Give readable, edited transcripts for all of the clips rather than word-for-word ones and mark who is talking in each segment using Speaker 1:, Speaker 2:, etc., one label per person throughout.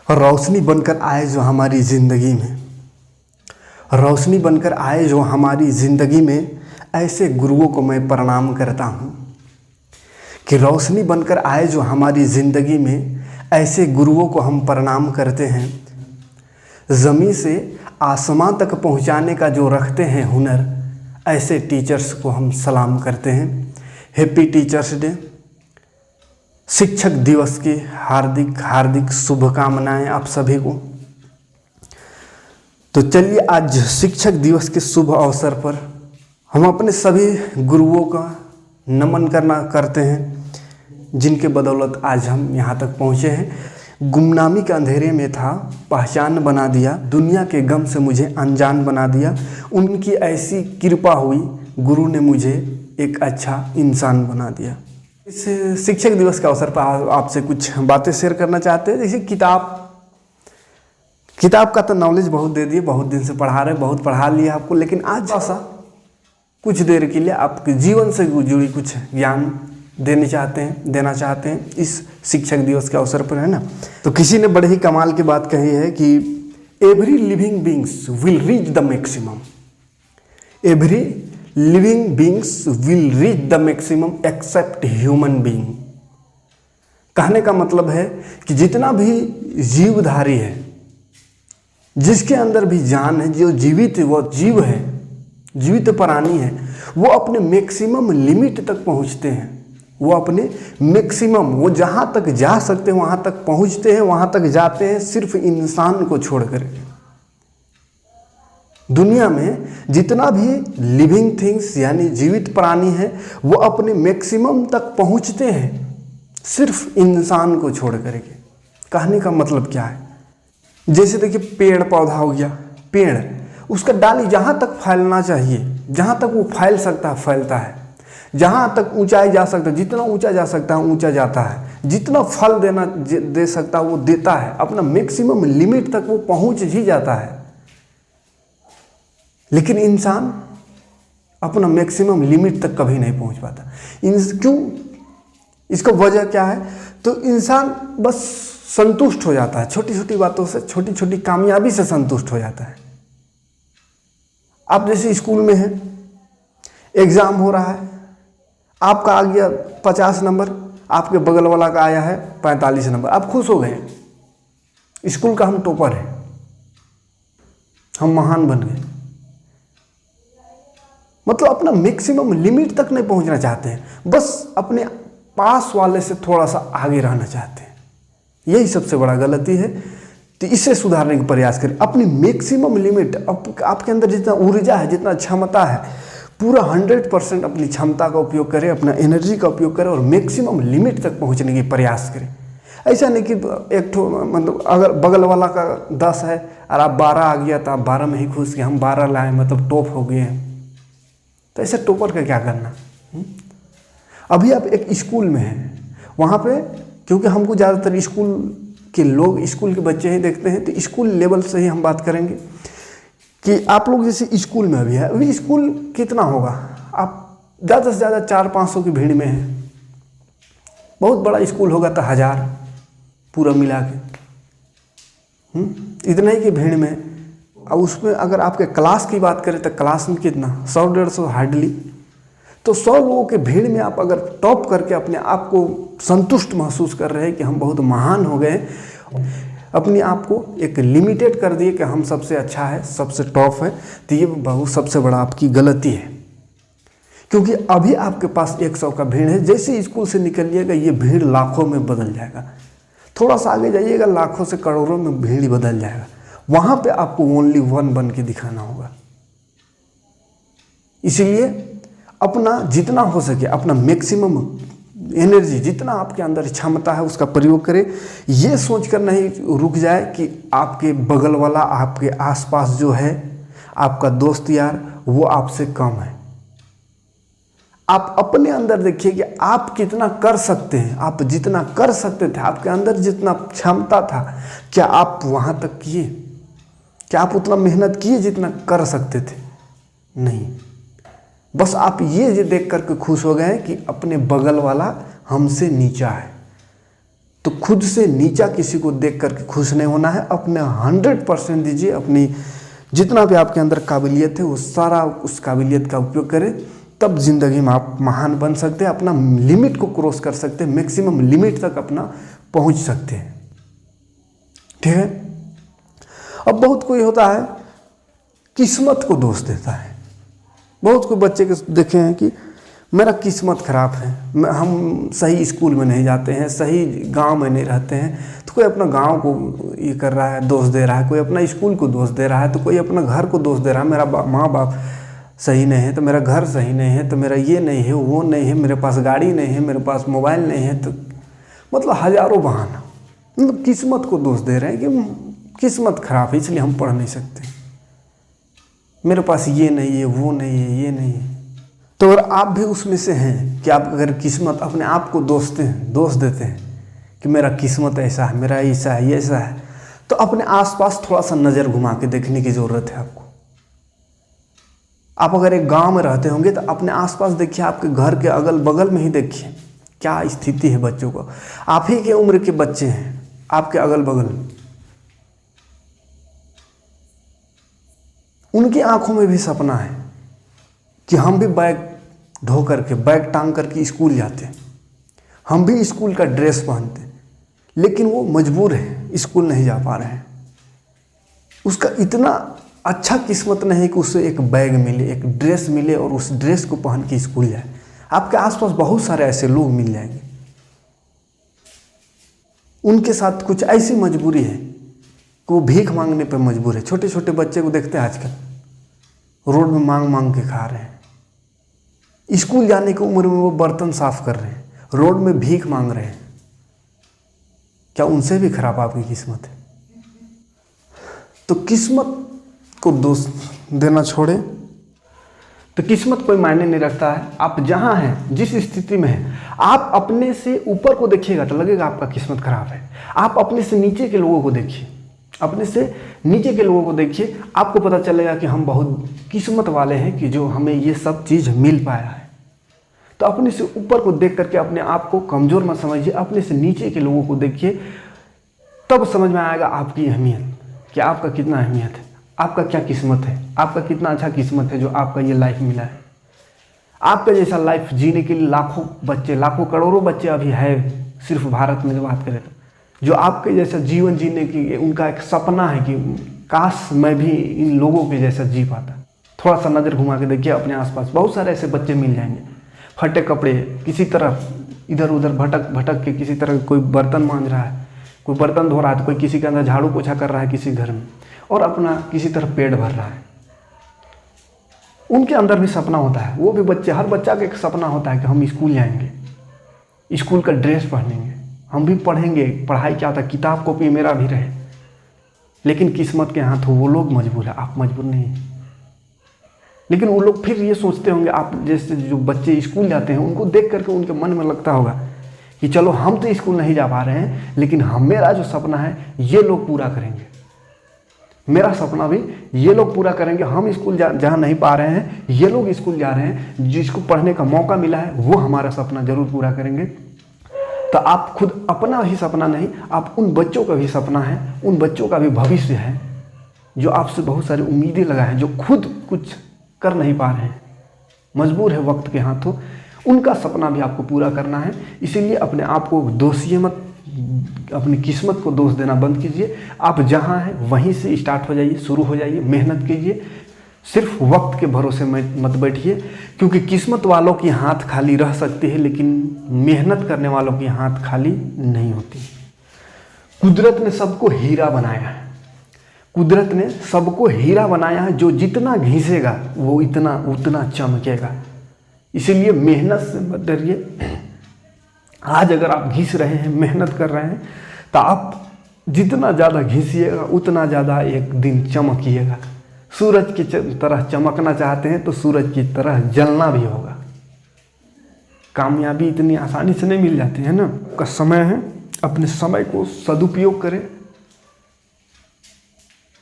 Speaker 1: रोशनी बनकर आए जो हमारी ज़िंदगी में, रोशनी बनकर आए जो हमारी ज़िंदगी में, ऐसे गुरुओं को मैं प्रणाम करता हूँ। कि रोशनी बनकर आए जो हमारी ज़िंदगी में, ऐसे गुरुओं को हम प्रणाम करते हैं। ज़मीन से आसमां तक पहुँचाने का जो रखते हैं हुनर, ऐसे टीचर्स को हम सलाम करते हैं। Happy teachers day. शिक्षक दिवस की हार्दिक हार्दिक शुभकामनाएं आप सभी को। तो चलिए आज शिक्षक दिवस के शुभ अवसर पर हम अपने सभी गुरुओं का नमन करते हैं, जिनके बदौलत आज हम यहाँ तक पहुँचे हैं। गुमनामी के अंधेरे में था, पहचान बना दिया, दुनिया के गम से मुझे अनजान बना दिया। उनकी ऐसी कृपा हुई, गुरु ने मुझे एक अच्छा इंसान बना दिया। इस शिक्षक दिवस के अवसर पर आपसे कुछ बातें शेयर करना चाहते हैं। जैसे किताब का तो नॉलेज बहुत दे दिए, बहुत दिन से पढ़ा रहे, बहुत पढ़ा लिया आपको, लेकिन आज ऐसा कुछ देर के लिए आपके जीवन से जुड़ी कुछ ज्ञान देना चाहते हैं इस शिक्षक दिवस के अवसर पर, है ना। तो किसी ने बड़े ही कमाल की बात कही है कि every living beings will reach the maximum, every living beings will reach the maximum except human being. कहने का मतलब है कि जितना भी जीवधारी है, जिसके अंदर भी जान है, जो जीवित वो जीव है, जीवित प्राणी है, वो अपने मैक्सिमम लिमिट तक पहुंचते हैं। वो अपने मैक्सिमम, वो जहाँ तक जा सकते हैं वहाँ तक पहुँचते हैं, वहाँ तक जाते हैं, सिर्फ इंसान को छोड़कर। दुनिया में जितना भी लिविंग थिंग्स यानी जीवित प्राणी है, वो अपने मैक्सिमम तक पहुँचते हैं, सिर्फ इंसान को छोड़ करके। कहने का मतलब क्या है? जैसे देखिए पेड़ पौधा हो गया, पेड़ उसका डाली जहाँ तक फैलना चाहिए, जहाँ तक वो फैल सकता है फैलता है, जहाँ तक ऊंचाई जा सकता है, जितना ऊंचा जा सकता है ऊंचा जाता है, जितना फल दे सकता है वो देता है, अपना मैक्सिमम लिमिट तक वो पहुँच ही जाता है। लेकिन इंसान अपना मैक्सिमम लिमिट तक कभी नहीं पहुँच पाता। क्यों? इसका वजह क्या है? तो इंसान बस संतुष्ट हो जाता है, छोटी छोटी बातों से, छोटी छोटी कामयाबी से संतुष्ट हो जाता है। आप जैसे स्कूल में हैं, एग्ज़ाम हो रहा है, आपका आ गया 50 नंबर, आपके बगल वाला का आया है 45 नंबर, आप खुश हो गए, स्कूल का हम टॉपर हैं, हम महान बन गए। मतलब अपना मैक्सिमम लिमिट तक नहीं पहुंचना चाहते हैं, बस अपने पास वाले से थोड़ा सा आगे रहना चाहते हैं। यही सबसे बड़ा गलती है। तो इसे सुधारने का प्रयास करें। अपनी मैक्सिमम लिमिट, आपके अंदर जितना ऊर्जा है, जितना क्षमता है, पूरा 100% अपनी क्षमता का उपयोग करें, अपना एनर्जी का उपयोग करें और मैक्सिमम लिमिट तक पहुंचने की प्रयास करें। ऐसा नहीं कि मतलब अगर बगल वाला का 10 है और आप 12 आ गया तो आप 12 में ही खुश कि हम 12 लाए, मतलब टॉप हो गए हैं। तो ऐसे टॉपर का क्या करना? अभी आप एक स्कूल में हैं, वहाँ पे क्योंकि हमको ज़्यादातर स्कूल के लोग, स्कूल के बच्चे ही देखते हैं, तो स्कूल लेवल से ही हम बात करेंगे कि आप लोग जैसे स्कूल में अभी है, अभी स्कूल कितना होगा? आप ज़्यादा से ज़्यादा 400-500 की भीड़ में हैं। बहुत बड़ा स्कूल होगा तो 1000 पूरा मिला के, इतना ही की भीड़ में। और उसमें अगर आपके क्लास की बात करें तो क्लास में कितना, 100-150 हार्डली। तो 100 लोगों के भीड़ में आप अगर टॉप करके अपने आप को संतुष्ट महसूस कर रहे हैं कि हम बहुत महान हो गए, अपने आप को एक लिमिटेड कर दिए कि हम सबसे अच्छा है, सबसे टॉप है, तो ये बहुत सबसे बड़ा आपकी गलती है। क्योंकि अभी आपके पास 100 का भीड़ है, जैसे स्कूल से निकलिएगा ये भीड़ लाखों में बदल जाएगा। थोड़ा सा आगे जाइएगा, लाखों से करोड़ों में भीड़ ही बदल जाएगा। वहाँ पे आपको ओनली वन बन के दिखाना होगा। इसलिए अपना जितना हो सके, अपना मैक्सिमम एनर्जी, जितना आपके अंदर क्षमता है उसका प्रयोग करें। ये सोचकर नहीं रुक जाए कि आपके बगल वाला, आपके आसपास जो है आपका दोस्त यार, वो आपसे कम है। आप अपने अंदर देखिए कि आप कितना कर सकते हैं। आप जितना कर सकते थे, आपके अंदर जितना क्षमता था, क्या आप वहाँ तक किए? क्या आप उतना मेहनत किए जितना कर सकते थे? नहीं। बस आप ये देख करके खुश हो गए कि अपने बगल वाला हमसे नीचा है। तो खुद से नीचा किसी को देख करके खुश नहीं होना है। अपने 100% दीजिए, अपनी जितना भी आपके अंदर काबिलियत है वो सारा उस काबिलियत का उपयोग करें, तब ज़िंदगी में आप महान बन सकते हैं, अपना लिमिट को क्रॉस कर सकते हैं, मैक्सिमम लिमिट तक अपना पहुंच सकते हैं। ठीक है। अब बहुत कोई होता है किस्मत को दोष देता है। बहुत कोई बच्चे के देखे हैं कि मेरा किस्मत खराब है, हम सही स्कूल में नहीं जाते हैं, सही गांव में नहीं रहते हैं, तो कोई अपना गांव को ये कर रहा है, दोष दे रहा है, कोई अपना स्कूल को दोष दे रहा है, तो कोई अपना घर को दोष दे रहा है, मेरा माँ बाप सही नहीं है तो मेरा घर सही नहीं है, तो मेरा ये नहीं है, वो नहीं है, मेरे पास गाड़ी नहीं है, मेरे पास मोबाइल नहीं है, तो मतलब हज़ारों बहाना, मतलब किस्मत को दोष दे रहे हैं कि किस्मत खराब है इसलिए हम पढ़ नहीं सकते, मेरे पास ये नहीं है, वो नहीं है, ये नहीं है। तो अगर आप भी उसमें से हैं कि आप अगर किस्मत अपने आप को दोष देते हैं कि मेरा किस्मत ऐसा है, मेरा ऐसा है, ये ऐसा है, तो अपने आसपास थोड़ा सा नज़र घुमा के देखने की ज़रूरत है आपको। आप अगर एक गांव में रहते होंगे तो अपने आसपास देखिए, आपके घर के अगल बगल में ही देखिए क्या स्थिति है बच्चों को। आप ही के उम्र के बच्चे हैं आपके अगल बगल में, उनकी आंखों में भी सपना है कि हम भी बैग ढो करके, बैग टांग करके स्कूल जाते, हम भी स्कूल का ड्रेस पहनते, लेकिन वो मजबूर है, स्कूल नहीं जा पा रहे हैं। उसका इतना अच्छा किस्मत नहीं कि उसे एक बैग मिले, एक ड्रेस मिले और उस ड्रेस को पहन के स्कूल जाए। आपके आसपास बहुत सारे ऐसे लोग मिल जाएंगे, उनके साथ कुछ ऐसी मजबूरी है कि वो भीख मांगने पर मजबूर है। छोटे छोटे बच्चे को देखते हैं आजकल, रोड में मांग मांग के खा रहे हैं, स्कूल जाने की उम्र में वो बर्तन साफ कर रहे हैं, रोड में भीख मांग रहे हैं। क्या उनसे भी खराब आपकी किस्मत है? तो किस्मत को दोष देना छोड़े। तो किस्मत कोई मायने नहीं रखता है। आप जहाँ हैं, जिस स्थिति में हैं, आप अपने से ऊपर को देखिएगा तो लगेगा आपका किस्मत खराब है। आप अपने से नीचे के लोगों को देखिए, अपने से नीचे के लोगों को देखिए, आपको पता चलेगा कि हम बहुत किस्मत वाले हैं कि जो हमें ये सब चीज़ मिल पाया है। तो अपने से ऊपर को देख करके अपने आप को कमज़ोर मत समझिए, अपने से नीचे के लोगों को देखिए, तब समझ में आएगा आपकी अहमियत, कि आपका कितना अहमियत है, आपका क्या किस्मत है, आपका कितना अच्छा किस्मत है जो आपका ये लाइफ मिला है। आपका जैसा लाइफ जीने के लिए लाखों बच्चे, लाखों करोड़ों बच्चे अभी है सिर्फ भारत में, जो बात करें तो, जो आपके जैसा जीवन जीने की उनका एक सपना है कि काश मैं भी इन लोगों के जैसा जी पाता। थोड़ा सा नज़र घुमा के देखिए अपने आसपास, बहुत सारे ऐसे बच्चे मिल जाएंगे, फटे कपड़े, किसी तरह इधर उधर भटक भटक के, किसी तरह कोई बर्तन मांज रहा है, कोई बर्तन धो रहा है, तो कोई किसी के अंदर झाड़ू पोछा कर रहा है किसी घर में, और अपना किसी तरह पेट भर रहा है। उनके अंदर भी सपना होता है, वो भी बच्चे, हर बच्चा का एक सपना होता है कि हम स्कूल जाएंगे, स्कूल का ड्रेस पहनेंगे, हम भी पढ़ेंगे। पढ़ाई क्या होता है, किताब कॉपी मेरा भी रहे। लेकिन किस्मत के हाथ हो, वो लोग मजबूर है, आप मजबूर नहीं हैं। लेकिन वो लोग फिर ये सोचते होंगे, आप जैसे जो बच्चे स्कूल जाते हैं उनको देख करके उनके मन में लगता होगा कि चलो हम तो स्कूल नहीं जा पा रहे हैं, लेकिन मेरा जो सपना है ये लोग पूरा करेंगे, मेरा सपना भी ये लोग पूरा करेंगे। हम स्कूल जहाँ नहीं पा रहे हैं, ये लोग स्कूल जा रहे हैं, जिसको पढ़ने का मौका मिला है वो हमारा सपना जरूर पूरा करेंगे। तो आप खुद अपना ही सपना नहीं, आप उन बच्चों का भी सपना है, उन बच्चों का भी भविष्य है जो आपसे बहुत सारी उम्मीदें लगाए हैं, जो खुद कुछ कर नहीं पा रहे हैं, मजबूर है वक्त के हाथों, उनका सपना भी आपको पूरा करना है। इसीलिए अपने आप को दोषिए मत, अपनी किस्मत को दोष देना बंद कीजिए। आप जहाँ हैं वहीं से स्टार्ट हो जाइए, शुरू हो जाइए, मेहनत कीजिए। सिर्फ वक्त के भरोसे मत बैठिए, क्योंकि किस्मत वालों की हाथ खाली रह सकती है, लेकिन मेहनत करने वालों की हाथ खाली नहीं होती। कुदरत ने सबको हीरा बनाया है, कुदरत ने सबको हीरा बनाया है। जो जितना घिसेगा वो उतना चमकेगा। इसीलिए मेहनत से मत डरिए। आज अगर आप घिस रहे हैं, मेहनत कर रहे हैं, तो आप जितना ज़्यादा घिसिएगा उतना ज़्यादा एक दिन चमकिएगा। सूरज की तरह चमकना चाहते हैं तो सूरज की तरह जलना भी होगा। कामयाबी इतनी आसानी से नहीं मिल जाती है ना। का समय है, अपने समय को सदुपयोग करें,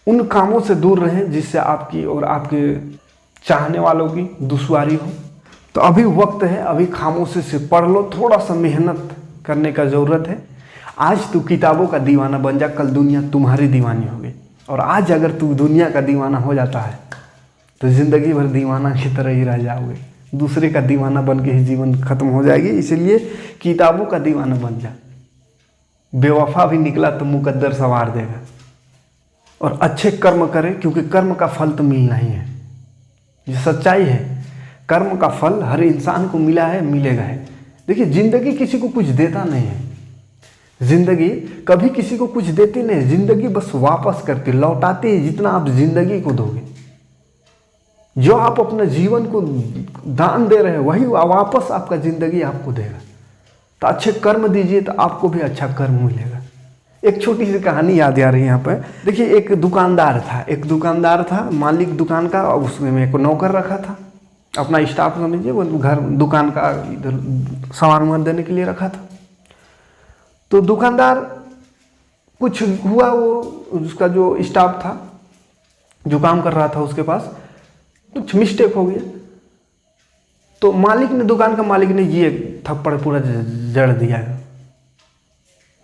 Speaker 1: उन कामों से दूर रहें जिससे आपकी और आपके चाहने वालों की दुश्वारी हो। तो अभी वक्त है, अभी खामोशी से पढ़ लो, थोड़ा सा मेहनत करने का ज़रूरत है। आज तू किताबों का दीवाना बन जा, कल दुनिया तुम्हारी दीवानी होगी। और आज अगर तू दुनिया का दीवाना हो जाता है तो ज़िंदगी भर दीवाना की तरह ही रह जाओगे, दूसरे का दीवाना बन के ही जीवन खत्म हो जाएगी। इसलिए किताबों का दीवाना बन जा। बेवफा भी निकला तो मुकद्दर संवार देगा। और अच्छे कर्म करे, क्योंकि कर्म का फल तो मिलना ही है। ये सच्चाई है, कर्म का फल हर इंसान को मिला है, मिलेगा है। देखिए, ज़िंदगी किसी को कुछ देता नहीं है, ज़िंदगी कभी किसी को कुछ देती नहीं। ज़िंदगी बस वापस करती, लौटाती है जितना आप ज़िंदगी को दोगे। जो आप अपने जीवन को दान दे रहे हैं वही वापस आपका ज़िंदगी आपको देगा। तो अच्छे कर्म दीजिए तो आपको भी अच्छा कर्म मिलेगा। एक छोटी सी कहानी याद आ रही है यहाँ पर। देखिए, एक दुकानदार था, मालिक दुकान का, और उसमें एक नौकर रखा था, अपना स्टाफ समझिए, वो घर दुकान का इधर सामान वामान देने के लिए रखा था। तो दुकानदार कुछ हुआ, वो उसका जो स्टाफ था जो काम कर रहा था उसके पास कुछ मिस्टेक हो गया। तो दुकान का मालिक ने ये थप्पड़ पूरा जड़ दिया।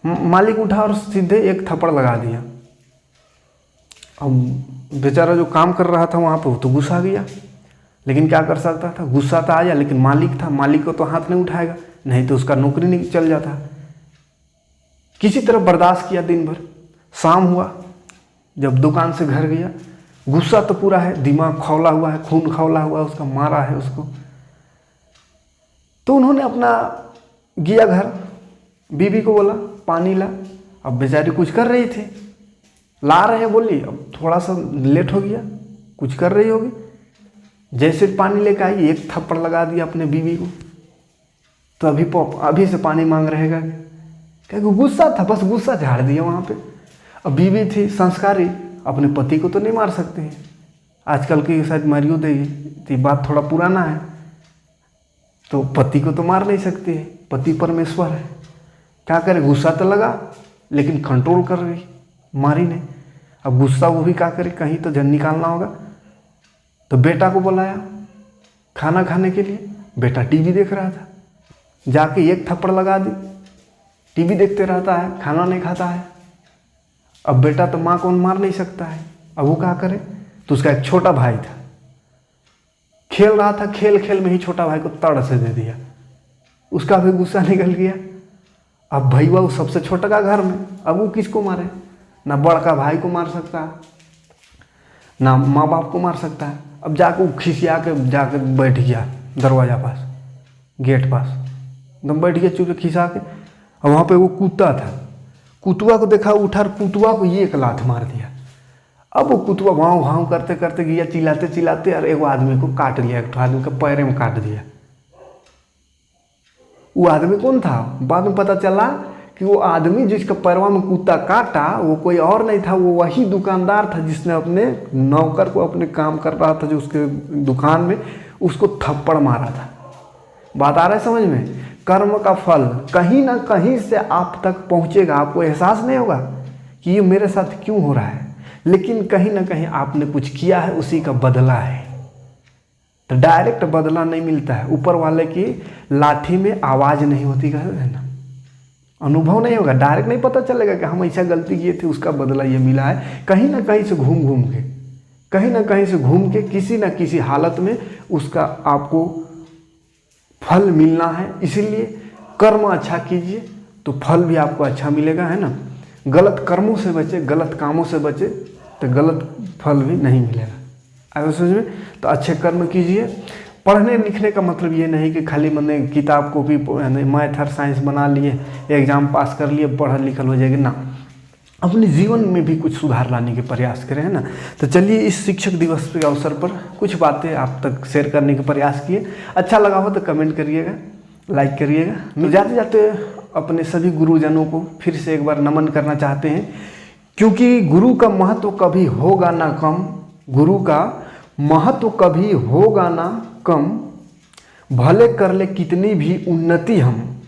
Speaker 1: मालिक उठा और सीधे एक थप्पड़ लगा दिया। अब बेचारा जो काम कर रहा था वहाँ पे वो तो गुस्सा गया, लेकिन क्या कर सकता था, गुस्सा तो आया, लेकिन मालिक था, मालिक को तो हाथ नहीं उठाएगा, नहीं तो उसका नौकरी नहीं चल जाता। किसी तरह बर्दाश्त किया दिन भर। शाम हुआ, जब दुकान से घर गया, गुस्सा तो पूरा है, दिमाग खौला हुआ है, खून खौला हुआ उसका, मारा है उसको। तो उन्होंने अपना गया घर, बीवी को बोला पानी ला। अब बेचारी कुछ कर रही थी, ला रहे हैं बोली, अब थोड़ा सा लेट हो गया, कुछ कर रही होगी। जैसे पानी लेकर आई, एक थप्पड़ लगा दिया अपने बीवी को। तो अभी से पानी मांग रहेगा क्या? गुस्सा था, बस गुस्सा झाड़ दिया वहाँ पे। अब बीवी थी संस्कारी, अपने पति को तो नहीं मार सकते हैं, आजकल की शायद मारियो देगी, तो ये बात थोड़ा पुराना है। तो पति को तो मार नहीं सकते हैं, पति परमेश्वर है। क्या करे, गुस्सा तो लगा लेकिन कंट्रोल कर रही, मारी नहीं। अब गुस्सा वो भी क्या करे, कहीं तो जन निकालना होगा। तो बेटा को बुलाया खाना खाने के लिए। बेटा टीवी देख रहा था, जाके एक थप्पड़ लगा दी। टीवी देखते रहता है, खाना नहीं खाता है। अब बेटा तो माँ को मार नहीं सकता है, अब वो क्या करे। तो उसका एक छोटा भाई था, खेल रहा था, खेल खेल में ही छोटा भाई को तड़ से दे दिया। उसका भी गुस्सा निकल गया। अब भैया वो सबसे छोटा का घर में, अब वो किसको मारे, ना बड़का भाई को मार सकता है, ना माँ बाप को मार सकता है। अब जाके वो खिसिया के जाके बैठ गया दरवाजा पास, गेट पास, एकदम बैठ गया चुप खिसा के। और वहाँ पे वो कुत्ता था, कुतुआ को देखा, उठा, कुतुआ को ये एक लात मार दिया। अब वो कुतुआ भाव भाव करते करते गया, चिल्लाते चिल्लाते, और एक आदमी को काट लिया, एक आदमी के पैर में काट दिया। वो आदमी कौन था, बाद में पता चला कि वो आदमी जिसका पैरवा में कुत्ता काटा वो कोई और नहीं था, वो वही दुकानदार था जिसने अपने नौकर को, अपने काम कर रहा था जो उसके दुकान में, उसको थप्पड़ मारा था। बात आ रहा है समझ में? कर्म का फल कहीं ना कहीं से आप तक पहुंचेगा। आपको एहसास नहीं होगा कि ये मेरे साथ क्यों हो रहा है, लेकिन कहीं ना कहीं आपने कुछ किया है, उसी का बदला है। तो डायरेक्ट बदला नहीं मिलता है, ऊपर वाले की लाठी में आवाज़ नहीं होती है ना, अनुभव नहीं होगा, डायरेक्ट नहीं पता चलेगा कि हम ऐसा गलती किए थे, उसका बदला ये मिला है। कहीं ना कहीं से घूम घूम के, कहीं ना कहीं से घूम के, किसी न किसी हालत में उसका आपको फल मिलना है। इसीलिए कर्म अच्छा कीजिए तो फल भी आपको अच्छा मिलेगा, है ना। गलत कर्मों से बचे, गलत कामों से बचे तो गलत फल भी नहीं मिलेगा। आगे समझ में? तो अच्छे कर्म कीजिए। पढ़ने लिखने का मतलब ये नहीं कि खाली मैंने किताब को भी मैथ और साइंस बना लिए, एग्जाम पास कर लिए, पढ़ल लिखल हो जाएगी ना। अपने जीवन में भी कुछ सुधार लाने के प्रयास करें, है ना। तो चलिए, इस शिक्षक दिवस के अवसर पर कुछ बातें आप तक शेयर करने के प्रयास किए। अच्छा लगा हो तो कमेंट करिएगा, लाइक करिएगा। तो जाते जाते अपने सभी गुरुजनों को फिर से एक बार नमन करना चाहते हैं, क्योंकि गुरु का महत्व कभी होगा ना कम, गुरु का महत्व कभी होगा ना कम, भले कर ले कितनी भी उन्नति हम।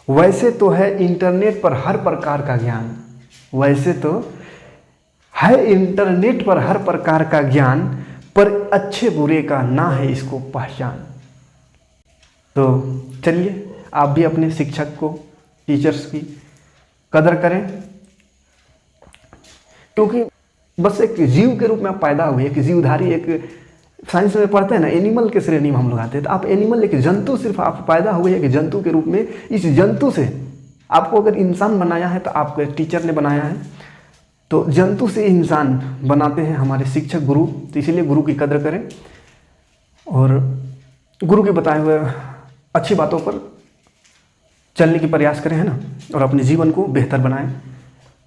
Speaker 1: वैसे तो है इंटरनेट पर हर प्रकार का ज्ञान, वैसे तो है इंटरनेट पर हर प्रकार का ज्ञान, पर अच्छे बुरे का ना है इसको पहचान। तो चलिए, आप भी अपने शिक्षक को, टीचर्स की कदर करें, क्योंकि बस एक जीव के रूप में आप पैदा हुए, एक जीवधारी, एक साइंस में पढ़ते हैं ना, एनिमल के श्रेणी में हम लोग आते हैं। तो आप एनिमल, एक जंतु, सिर्फ आप पैदा हुए एक जंतु के रूप में। इस जंतु से आपको अगर इंसान बनाया है तो आपको टीचर ने बनाया है, तो जंतु से इंसान बनाते हैं हमारे शिक्षक, गुरु। तो इसीलिए गुरु की कदर करें और गुरु के बताए हुए अच्छी बातों पर चलने की प्रयास करें, है ना, और अपने जीवन को बेहतर बनाएं।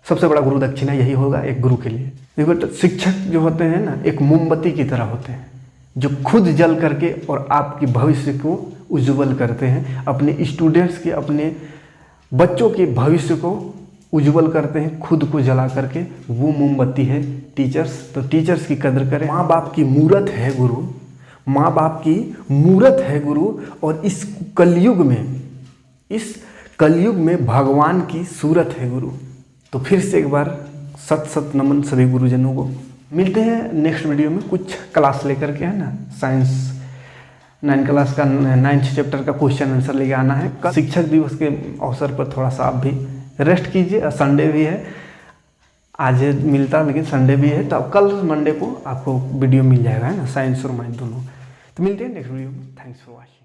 Speaker 1: सबसे बड़ा गुरु दक्षिणा यही होगा एक गुरु के लिए। देखो, तो शिक्षक जो होते हैं ना, एक मोमबत्ती की तरह होते हैं, जो खुद जल करके और आपकी भविष्य को उज्जवल करते हैं, अपने स्टूडेंट्स के, अपने बच्चों के भविष्य को उज्जवल करते हैं, खुद को जला करके। वो मोमबत्ती है टीचर्स। तो टीचर्स की कदर करें। माँ बाप की मूरत है गुरु, माँ बाप की मूरत है गुरु। और इस कलयुग में भगवान की सूरत है गुरु। तो फिर से एक बार सत सत नमन सभी गुरुजनों को। मिलते हैं नेक्स्ट वीडियो में कुछ क्लास लेकर के, है ना, साइंस 9 क्लास का 9th चैप्टर का क्वेश्चन आंसर लेके आना है। कल शिक्षक दिवस के अवसर पर थोड़ा सा आप भी रेस्ट कीजिए। संडे भी है, आज मिलता लेकिन संडे भी है, तो अब कल मंडे को आपको वीडियो मिल जाएगा, है ना, साइंस और मैथ दोनों। तो मिलते हैं नेक्स्ट वीडियो में। Thanks for watching.